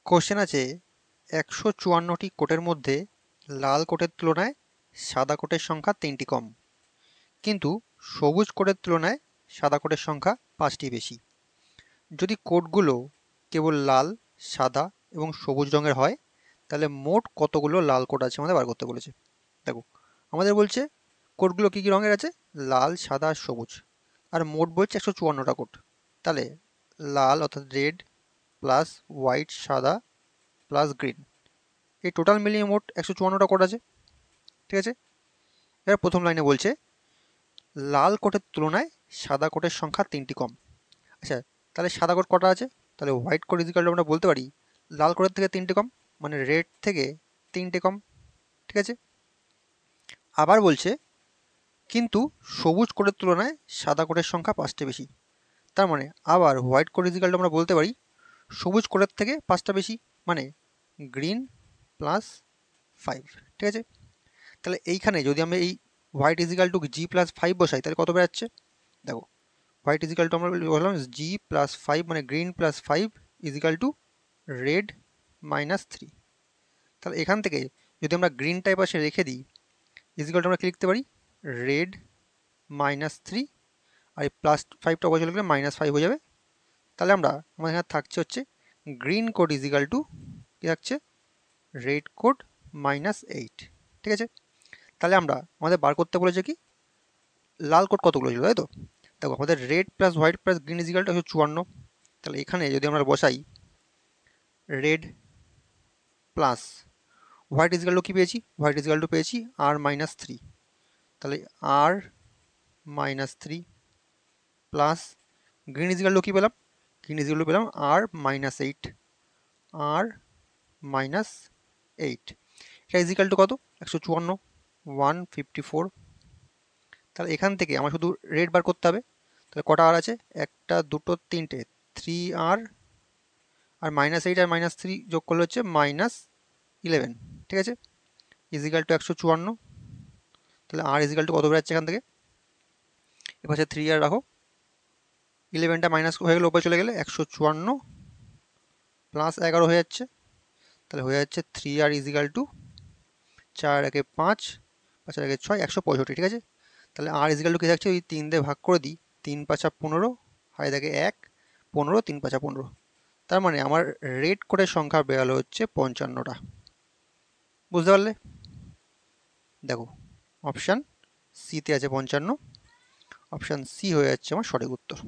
Question আছে 154টি কোটের মধ্যে লাল কোটের তুলনায় সাদা কোটের সংখ্যা 3টি কম, কিন্তু সবুজ কোটের তুলনায় সাদা কোটের সংখ্যা 5টি বেশি। যদি কোটগুলো কেবল লাল, সাদা এবং সবুজ রঙের হয়, তাহলে মোট কতগুলো লাল কোট আছে আমাদের বার করতে বলেছে। দেখো, আমাদের বলছে কোটগুলো কী কী রঙের আছে, লাল, সাদা আর সবুজ, আর মোট বলছে 154টা কোট। তাহলে লাল অর্থাৎ রেড প্লাস হোয়াইট, সাদা প্লাস গ্রিন, এই টোটাল মিলিয়ে মোট 154টা কোট আছে। ঠিক আছে, এবার প্রথম লাইনে বলছে লাল কোটের তুলনায় সাদা কোটের সংখ্যা 3টি কম। আচ্ছা, তাহলে সাদা কোট কটা আছে? তাহলে হোয়াইট কোট ইজিক্যাল আমরা বলতে পারি লাল কোটের থেকে 3টে কম, মানে রেড থেকে 3টে কম। ঠিক আছে, আবার বলছে কিন্তু সবুজ কোটের তুলনায় সাদা কোটের সংখ্যা 5টে বেশি। তার মানে আবার হোয়াইট কোট ইজিক্যাল আমরা বলতে পারি সবুজ কোটের থেকে 5টা বেশি, মানে গ্রিন প্লাস 5। ঠিক আছে, তাহলে এইখানে যদি আমরা এই y equal to G plus 5 বসাই, তাহলে কত বেরোচ্ছে? দেখো, হোয়াইট ইজিক্যাল টু আমরা বললাম জি প্লাস 5, মানে green plus 5 equal to red minus 3। তাহলে এখান থেকে যদি আমরা গ্রিনটা পাশে রেখে দিই, ইজিক্যাল টু আমরা কি লিখতে পারি, রেড মাইনাস 3, আর এই প্লাস 5টা উপরে চলে গেলে মাইনাস 5 হয়ে যাবে। তাহলে আমাদের এখানে থাকছে হচ্ছে গ্রিন কোড ইজিক্যাল টু কী থাকছে, রেড কোড মাইনাস 8। ঠিক আছে, তাহলে আমাদের বার করতে বলেছে কি লাল কোড কতগুলো ছিল, তাই তো? দেখো, আমাদের red plus white plus green ইজিক্যালটা হচ্ছে 54। তাহলে এখানে যদি আমরা বসাই red plus white equal to কী পেয়েছি, হোয়াইট ইজিক্যাল টু পেয়েছি আর মাইনাস 3। তাহলে আর minus 3 plus green equal to কী পেলাম, গ্রিন ইজিক্যাল টু পেলাম আর মাইনাস 8, আর মাইনাস 8। এটা ইজিক্যাল টু কত, 154, 154। তাহলে এখান থেকে আমার শুধু রেড বার করতে হবে। তাহলে কটা আর আছে, একটা, দুটো, তিনটে, 3 আর মাইনাস 8 আর মাইনাস 3 যোগ করলে হচ্ছে মাইনাস 11। ঠিক আছে, ইজিক্যাল টু 154। তাহলে আর ইজিক্যাল টু কত বেরোচ্ছে এখান থেকে, এবার 3 আর রাখো, 11টা মাইনাস হয়ে গেলে উপরে চলে গেলে 154 প্লাস 11 হয়ে যাচ্ছে। তাহলে হয়ে যাচ্ছে 3 আর ইজিক্যাল টু 4 একে 5, 5 একে 6, 165। ঠিক আছে, তাহলে আর ইজিক্যাল টু কী থাকছে, ওই 3 দিয়ে ভাগ করে দিই, 3 5 15, হয় থাকে 1, 15, 3 5 15। তার মানে আমার রেড কোডের সংখ্যা বেরোলো হচ্ছে 55টা। বুঝতে পারলে? দেখো, অপশান সিতে আছে 55, অপশান সি হয়ে যাচ্ছে আমার সঠিক উত্তর।